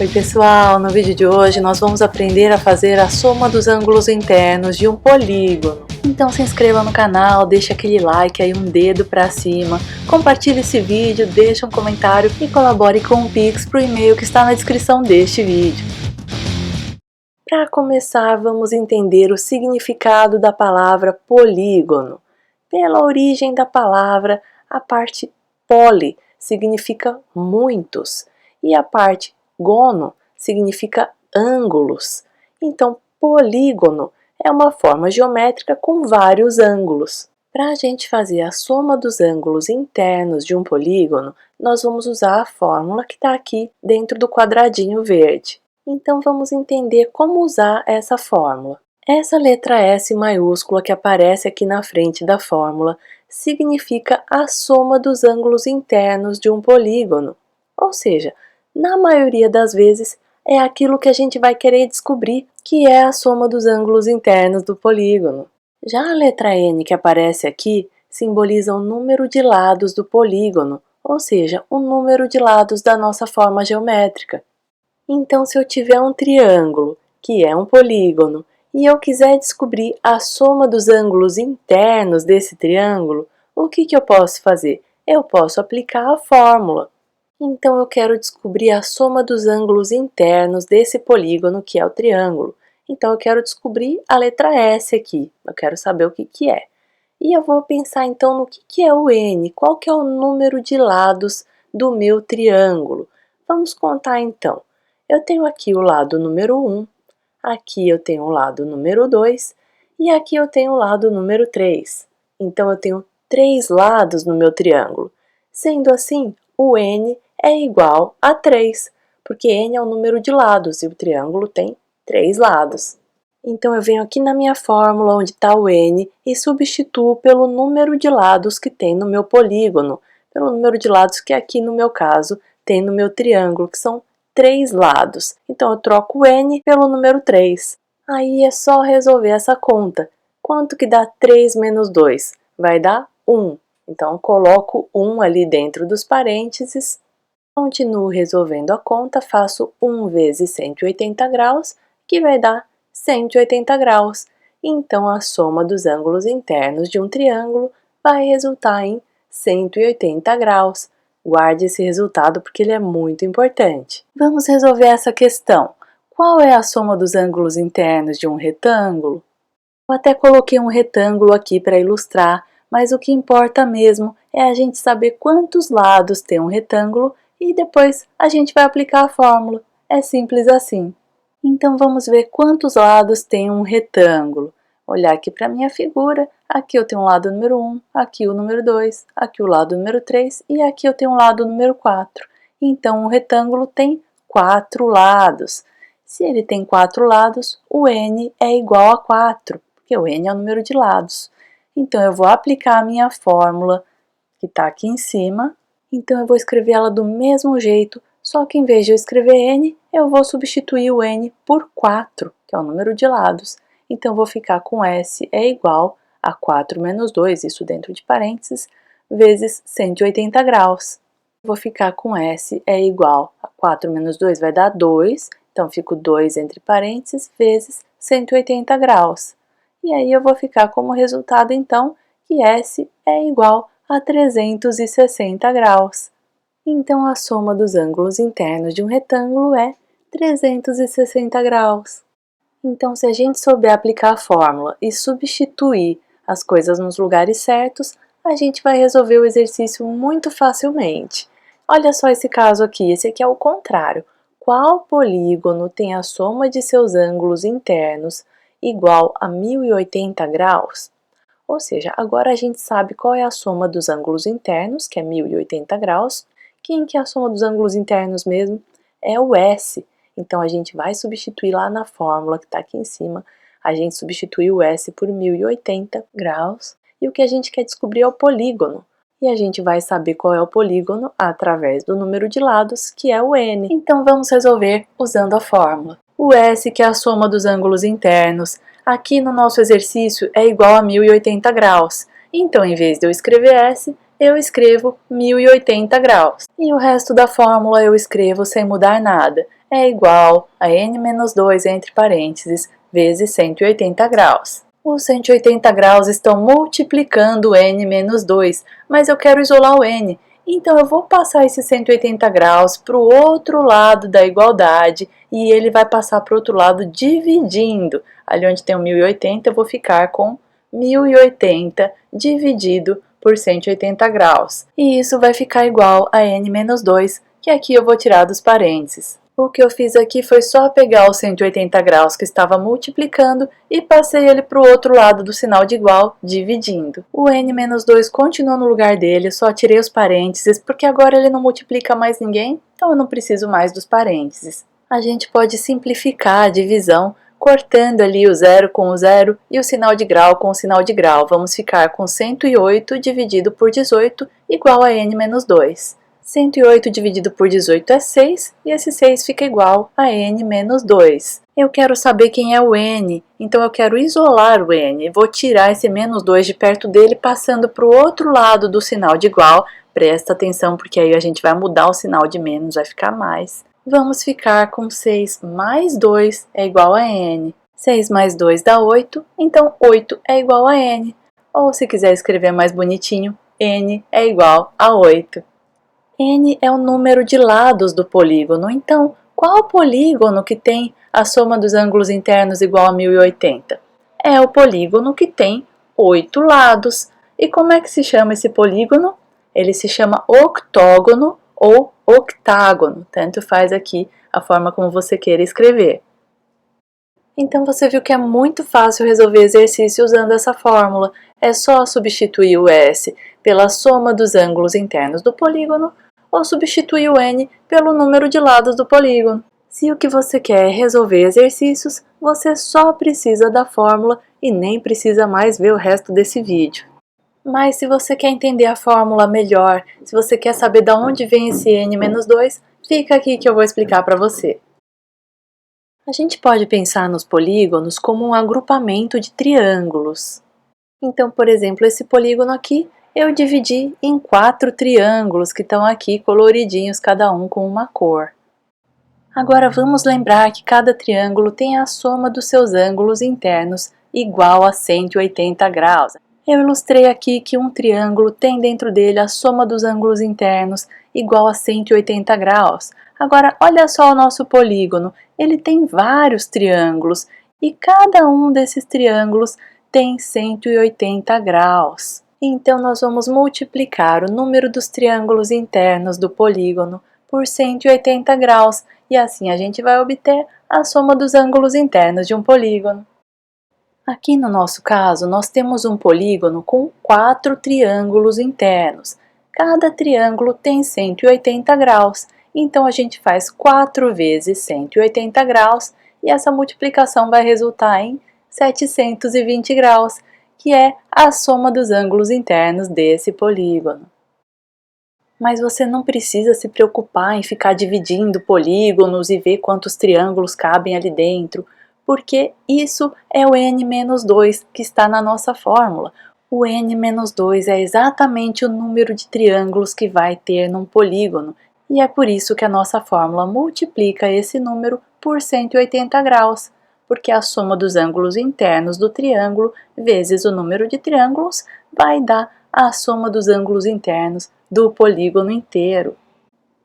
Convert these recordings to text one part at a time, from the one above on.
Oi pessoal, no vídeo de hoje nós vamos aprender a fazer a soma dos ângulos internos de um polígono. Então se inscreva no canal, deixa aquele like aí, um dedo para cima, compartilhe esse vídeo, deixa um comentário e colabore com o Pix para o e-mail que está na descrição deste vídeo. Para começar, vamos entender o significado da palavra polígono. Pela origem da palavra, a parte poli significa muitos e a parte gono significa ângulos. Então, polígono é uma forma geométrica com vários ângulos. Para a gente fazer a soma dos ângulos internos de um polígono, nós vamos usar a fórmula que está aqui dentro do quadradinho verde. Então, vamos entender como usar essa fórmula. Essa letra S maiúscula que aparece aqui na frente da fórmula significa a soma dos ângulos internos de um polígono. Ou seja, na maioria das vezes é aquilo que a gente vai querer descobrir, que é a soma dos ângulos internos do polígono. Já a letra N que aparece aqui simboliza o número de lados do polígono, ou seja, o número de lados da nossa forma geométrica. Então, se eu tiver um triângulo, que é um polígono, e eu quiser descobrir a soma dos ângulos internos desse triângulo, o que eu posso fazer? Eu posso aplicar a fórmula. Então, eu quero descobrir a soma dos ângulos internos desse polígono, que é o triângulo. Então, eu quero descobrir a letra S aqui. Eu quero saber o que é. E eu vou pensar, então, no que é o N. Qual que é o número de lados do meu triângulo? Vamos contar, então. Eu tenho aqui o lado número 1, aqui eu tenho o lado número 2 e aqui eu tenho o lado número 3. Então, eu tenho 3 lados no meu triângulo. Sendo assim, o N é igual a 3, porque N é o número de lados e o triângulo tem 3 lados. Então, eu venho aqui na minha fórmula onde está o N e substituo pelo número de lados que tem no meu polígono, pelo número de lados que aqui no meu caso tem no meu triângulo, que são 3 lados. Então, eu troco o N pelo número 3. Aí é só resolver essa conta. Quanto que dá 3 menos 2? Vai dar 1. Então, coloco 1 ali dentro dos parênteses. Continuo resolvendo a conta, faço 1 vezes 180 graus, que vai dar 180 graus. Então, a soma dos ângulos internos de um triângulo vai resultar em 180 graus. Guarde esse resultado porque ele é muito importante. Vamos resolver essa questão. Qual é a soma dos ângulos internos de um retângulo? Eu até coloquei um retângulo aqui para ilustrar, mas o que importa mesmo é a gente saber quantos lados tem um retângulo e depois a gente vai aplicar a fórmula. É simples assim. Então vamos ver quantos lados tem um retângulo. Olhar aqui para a minha figura, aqui eu tenho o lado número 1, aqui o número 2, aqui o lado número 3 e aqui eu tenho o lado número 4. Então o retângulo tem 4 lados. Se ele tem 4 lados, o N é igual a 4, porque o N é o número de lados. Então eu vou aplicar a minha fórmula que está aqui em cima. Então eu vou escrever ela do mesmo jeito, só que em vez de eu escrever N, eu vou substituir o N por 4, que é o número de lados. Então eu vou ficar com S é igual a 4 menos 2, isso dentro de parênteses, vezes 180 graus. Vou ficar com S é igual a 4 menos 2 vai dar 2, então fico 2 entre parênteses, vezes 180 graus. E aí eu vou ficar como resultado, então, que S é igual a 360 graus. Então, a soma dos ângulos internos de um retângulo é 360 graus. Então, se a gente souber aplicar a fórmula e substituir as coisas nos lugares certos, a gente vai resolver o exercício muito facilmente. Olha só esse caso aqui, esse aqui é o contrário. Qual polígono tem a soma de seus ângulos internos igual a 1080 graus? Ou seja, agora a gente sabe qual é a soma dos ângulos internos, que é 1080 graus. Quem que é a soma dos ângulos internos mesmo? É o S. Então, a gente vai substituir lá na fórmula que está aqui em cima. A gente substitui o S por 1080 graus. E o que a gente quer descobrir é o polígono. E a gente vai saber qual é o polígono através do número de lados, que é o N. Então, vamos resolver usando a fórmula. O S, que é a soma dos ângulos internos, aqui no nosso exercício é igual a 1080 graus. Então, em vez de eu escrever S, eu escrevo 1080 graus. E o resto da fórmula eu escrevo sem mudar nada. É igual a n-2 entre parênteses vezes 180 graus. Os 180 graus estão multiplicando n-2, mas eu quero isolar o n. Então eu vou passar esses 180 graus para o outro lado da igualdade e ele vai passar para o outro lado dividindo. Ali onde tem o 1080 eu vou ficar com 1080 dividido por 180 graus. E isso vai ficar igual a n-2, que aqui eu vou tirar dos parênteses. O que eu fiz aqui foi só pegar os 180 graus que estava multiplicando e passei ele para o outro lado do sinal de igual, dividindo. O n-2 continua no lugar dele, eu só tirei os parênteses, porque agora ele não multiplica mais ninguém, então eu não preciso mais dos parênteses. A gente pode simplificar a divisão, cortando ali o zero com o zero e o sinal de grau com o sinal de grau. Vamos ficar com 108 dividido por 18 igual a n-2. 108 dividido por 18 é 6, e esse 6 fica igual a n-2. Eu quero saber quem é o n, então eu quero isolar o n. Vou tirar esse menos 2 de perto dele, passando para o outro lado do sinal de igual. Presta atenção, porque aí a gente vai mudar o sinal de menos, vai ficar mais. Vamos ficar com 6 mais 2 é igual a n. 6 mais 2 dá 8, então 8 é igual a n. Ou se quiser escrever mais bonitinho, n é igual a 8. N é o número de lados do polígono, então qual polígono que tem a soma dos ângulos internos igual a 1080? É o polígono que tem 8 lados. E como é que se chama esse polígono? Ele se chama octógono ou octágono, tanto faz aqui a forma como você queira escrever. Então você viu que é muito fácil resolver exercício usando essa fórmula. É só substituir o S pela soma dos ângulos internos do polígono ou substituir o n pelo número de lados do polígono. Se o que você quer é resolver exercícios, você só precisa da fórmula e nem precisa mais ver o resto desse vídeo. Mas se você quer entender a fórmula melhor, se você quer saber de onde vem esse n-2, fica aqui que eu vou explicar para você. A gente pode pensar nos polígonos como um agrupamento de triângulos. Então, por exemplo, esse polígono aqui eu dividi em 4 triângulos que estão aqui coloridinhos, cada um com uma cor. Agora vamos lembrar que cada triângulo tem a soma dos seus ângulos internos igual a 180 graus. Eu ilustrei aqui que um triângulo tem dentro dele a soma dos ângulos internos igual a 180 graus. Agora olha só o nosso polígono, ele tem vários triângulos e cada um desses triângulos tem 180 graus. Então nós vamos multiplicar o número dos triângulos internos do polígono por 180 graus e assim a gente vai obter a soma dos ângulos internos de um polígono. Aqui no nosso caso, nós temos um polígono com 4 triângulos internos. Cada triângulo tem 180 graus, então a gente faz 4 vezes 180 graus e essa multiplicação vai resultar em 720 graus, que é a soma dos ângulos internos desse polígono. Mas você não precisa se preocupar em ficar dividindo polígonos e ver quantos triângulos cabem ali dentro, porque isso é o n-2 que está na nossa fórmula. O n-2 é exatamente o número de triângulos que vai ter num polígono, e é por isso que a nossa fórmula multiplica esse número por 180 graus, porque a soma dos ângulos internos do triângulo vezes o número de triângulos vai dar a soma dos ângulos internos do polígono inteiro.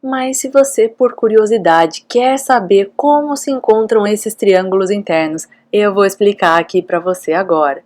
Mas se você, por curiosidade, quer saber como se encontram esses triângulos internos, eu vou explicar aqui para você agora.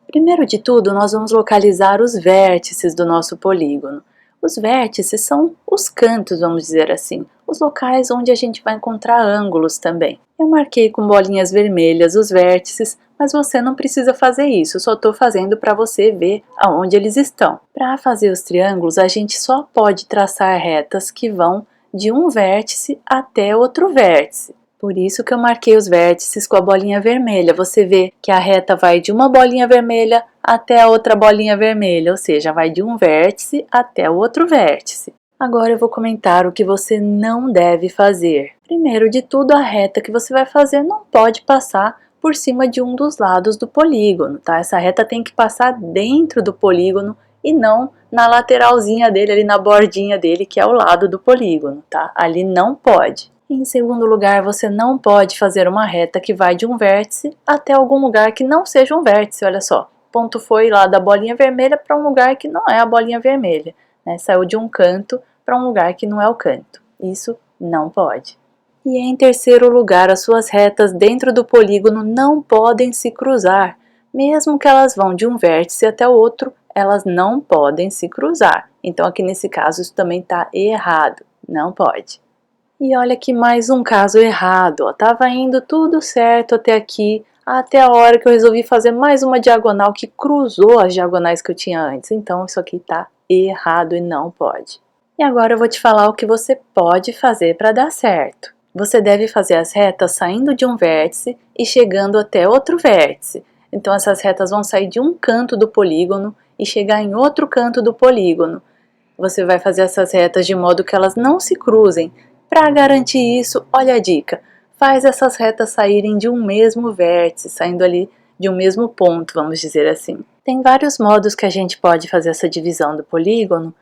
Primeiro de tudo, nós vamos localizar os vértices do nosso polígono. Os vértices são os cantos, vamos dizer assim, os locais onde a gente vai encontrar ângulos também. Eu marquei com bolinhas vermelhas os vértices, mas você não precisa fazer isso, só estou fazendo para você ver aonde eles estão. Para fazer os triângulos, a gente só pode traçar retas que vão de um vértice até outro vértice. Por isso que eu marquei os vértices com a bolinha vermelha. Você vê que a reta vai de uma bolinha vermelha até a outra bolinha vermelha, ou seja, vai de um vértice até o outro vértice. Agora eu vou comentar o que você não deve fazer. Primeiro de tudo, a reta que você vai fazer não pode passar por cima de um dos lados do polígono, tá? Essa reta tem que passar dentro do polígono e não na lateralzinha dele, ali na bordinha dele, que é o lado do polígono, tá? Ali não pode. Em segundo lugar, você não pode fazer uma reta que vai de um vértice até algum lugar que não seja um vértice, olha só. O ponto foi lá da bolinha vermelha para um lugar que não é a bolinha vermelha, né? Saiu de um canto para um lugar que não é o canto. Isso não pode. E em terceiro lugar, as suas retas dentro do polígono não podem se cruzar. Mesmo que elas vão de um vértice até o outro, elas não podem se cruzar. Então aqui nesse caso isso também está errado, não pode. E olha aqui mais um caso errado, ó. Tava indo tudo certo até aqui, até a hora que eu resolvi fazer mais uma diagonal que cruzou as diagonais que eu tinha antes. Então isso aqui tá errado e não pode. E agora eu vou te falar o que você pode fazer para dar certo. Você deve fazer as retas saindo de um vértice e chegando até outro vértice. Então essas retas vão sair de um canto do polígono e chegar em outro canto do polígono. Você vai fazer essas retas de modo que elas não se cruzem. Para garantir isso, olha a dica, faz essas retas saírem de um mesmo vértice, saindo ali de um mesmo ponto, vamos dizer assim. Tem vários modos que a gente pode fazer essa divisão do polígono,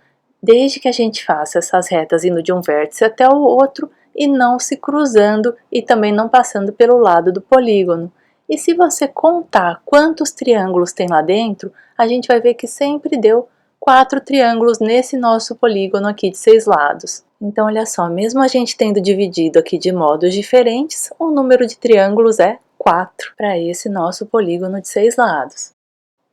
desde que a gente faça essas retas indo de um vértice até o outro e não se cruzando e também não passando pelo lado do polígono. E se você contar quantos triângulos tem lá dentro, a gente vai ver que sempre deu 4 triângulos nesse nosso polígono aqui de 6 lados. Então olha só, mesmo a gente tendo dividido aqui de modos diferentes, o número de triângulos é 4 para esse nosso polígono de 6 lados.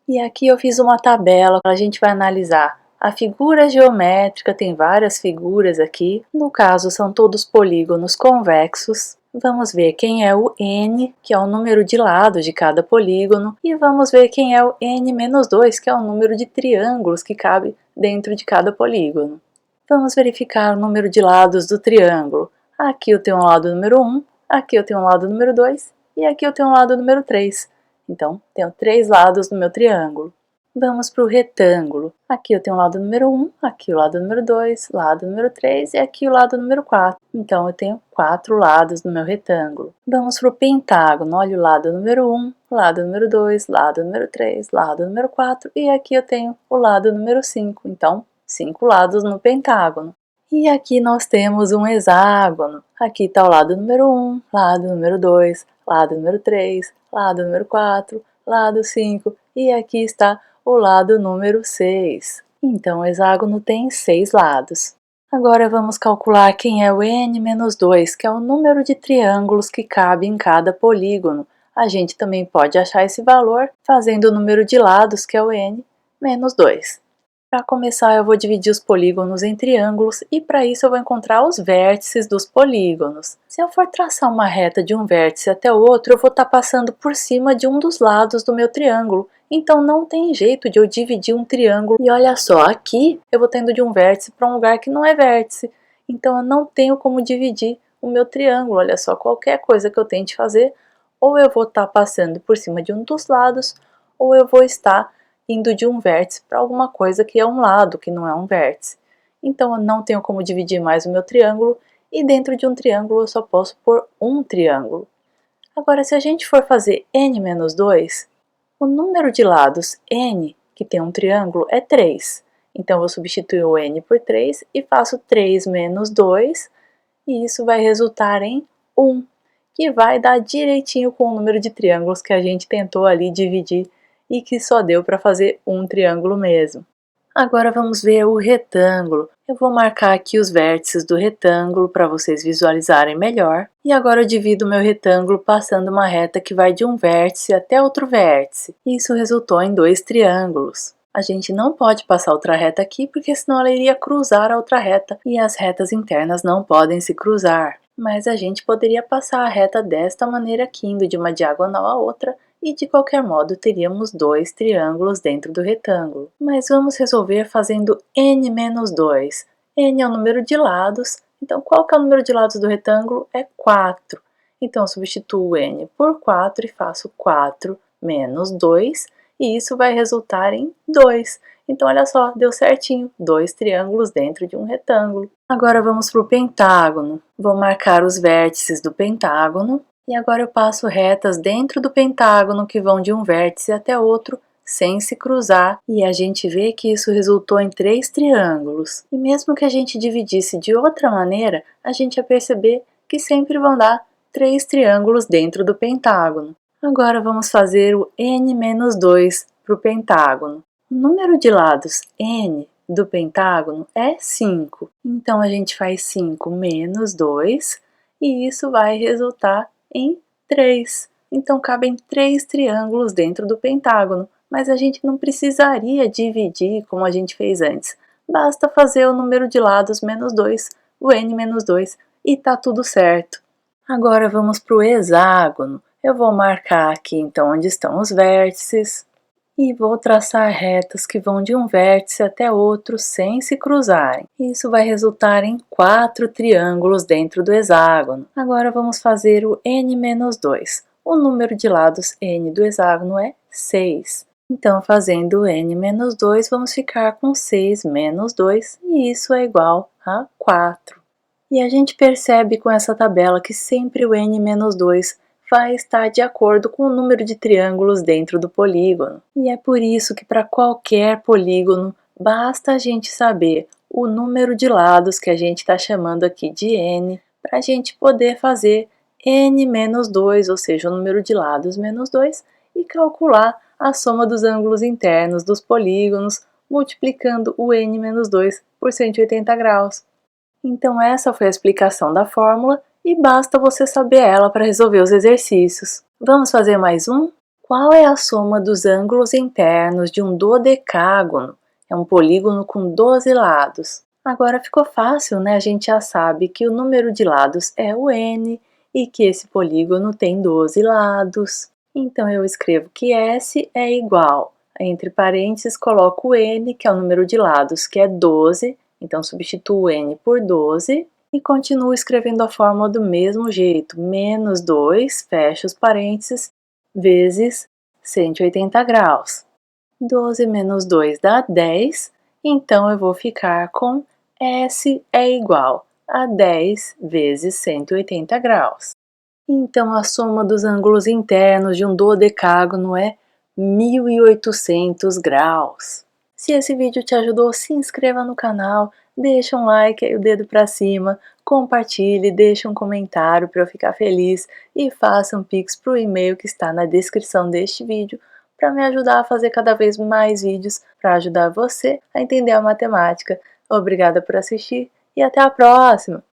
E aqui eu fiz uma tabela, a gente vai analisar a figura geométrica, tem várias figuras aqui, no caso são todos polígonos convexos. Vamos ver quem é o n, que é o número de lados de cada polígono, e vamos ver quem é o n-2, que é o número de triângulos que cabe dentro de cada polígono. Vamos verificar o número de lados do triângulo. Aqui eu tenho um lado número 1, aqui eu tenho um lado número 2 e aqui eu tenho um lado número 3. Então, tenho 3 lados no meu triângulo. Vamos para o retângulo. Aqui eu tenho o lado número 1, aqui o lado número 2, lado número 3 e aqui o lado número 4. Então eu tenho 4 lados no meu retângulo. Vamos para o pentágono. Olha o lado número 1, lado número 2, lado número 3, lado número 4 e aqui eu tenho o lado número 5. Então, 5 lados no pentágono. E aqui nós temos um hexágono. Aqui está o lado número 1, lado número 2, lado número 3, lado número 4, lado 5 e aqui está o lado número 6. Então, o hexágono tem 6 lados. Agora vamos calcular quem é o n-2, que é o número de triângulos que cabe em cada polígono. A gente também pode achar esse valor fazendo o número de lados, que é o n-2. Para começar, eu vou dividir os polígonos em triângulos e para isso eu vou encontrar os vértices dos polígonos. Se eu for traçar uma reta de um vértice até o outro, eu vou estar passando por cima de um dos lados do meu triângulo. Então não tem jeito de eu dividir um triângulo. E olha só, aqui eu vou tendo de um vértice para um lugar que não é vértice. Então eu não tenho como dividir o meu triângulo. Olha só, qualquer coisa que eu tente fazer, ou eu vou estar passando por cima de um dos lados, ou eu vou estar indo de um vértice para alguma coisa que é um lado, que não é um vértice. Então eu não tenho como dividir mais o meu triângulo, e dentro de um triângulo eu só posso pôr um triângulo. Agora, se a gente for fazer n-2, o número de lados n, que tem um triângulo, é 3. Então eu vou substituir o n por 3 e faço 3 menos 2, e isso vai resultar em 1, que vai dar direitinho com o número de triângulos que a gente tentou ali dividir e que só deu para fazer um triângulo mesmo. Agora vamos ver o retângulo. Eu vou marcar aqui os vértices do retângulo para vocês visualizarem melhor. E agora eu divido o meu retângulo passando uma reta que vai de um vértice até outro vértice. Isso resultou em 2 triângulos. A gente não pode passar outra reta aqui porque senão ela iria cruzar a outra reta e as retas internas não podem se cruzar. Mas a gente poderia passar a reta desta maneira aqui, indo de uma diagonal a outra, e de qualquer modo teríamos 2 triângulos dentro do retângulo. Mas vamos resolver fazendo n-2. N é o número de lados, então qual que é o número de lados do retângulo? É 4. Então eu substituo n por 4 e faço 4 menos 2, e isso vai resultar em 2. Então olha só, deu certinho, 2 triângulos dentro de um retângulo. Agora vamos para o pentágono. Vou marcar os vértices do pentágono. E agora eu passo retas dentro do pentágono que vão de um vértice até outro, sem se cruzar, e a gente vê que isso resultou em 3 triângulos. E mesmo que a gente dividisse de outra maneira, a gente ia perceber que sempre vão dar 3 triângulos dentro do pentágono. Agora vamos fazer o n-2 para o pentágono. O número de lados n do pentágono é 5, então a gente faz 5 menos 2 e isso vai resultar em 3. Então cabem 3 triângulos dentro do pentágono, mas a gente não precisaria dividir como a gente fez antes. Basta fazer o número de lados menos 2, o n-2, e tá tudo certo. Agora vamos para o hexágono. Eu vou marcar aqui então onde estão os vértices e vou traçar retas que vão de um vértice até outro sem se cruzarem. Isso vai resultar em 4 triângulos dentro do hexágono. Agora vamos fazer o n-2. O número de lados n do hexágono é 6. Então, fazendo o n-2, vamos ficar com 6 menos 2, e isso é igual a 4. E a gente percebe com essa tabela que sempre o n-2 vai estar de acordo com o número de triângulos dentro do polígono. E é por isso que para qualquer polígono, basta a gente saber o número de lados que a gente está chamando aqui de n, para a gente poder fazer n-2, ou seja, o número de lados menos 2, e calcular a soma dos ângulos internos dos polígonos, multiplicando o n-2 por 180 graus. Então essa foi a explicação da fórmula e basta você saber ela para resolver os exercícios. Vamos fazer mais um? Qual é a soma dos ângulos internos de um dodecágono? É um polígono com 12 lados. Agora ficou fácil, né? A gente já sabe que o número de lados é o n e que esse polígono tem 12 lados. Então eu escrevo que S é igual, entre parênteses coloco o n, que é o número de lados, que é 12, então substituo n por 12 e continuo escrevendo a fórmula do mesmo jeito, menos 2, fecho os parênteses, vezes 180 graus. 12 menos 2 dá 10, então eu vou ficar com S é igual a 10 vezes 180 graus. Então a soma dos ângulos internos de um dodecágono é 1800 graus. Se esse vídeo te ajudou, se inscreva no canal, deixa um like e o dedo para cima, compartilhe, deixa um comentário para eu ficar feliz e faça um pix para o e-mail que está na descrição deste vídeo para me ajudar a fazer cada vez mais vídeos para ajudar você a entender a matemática. Obrigada por assistir e até a próxima!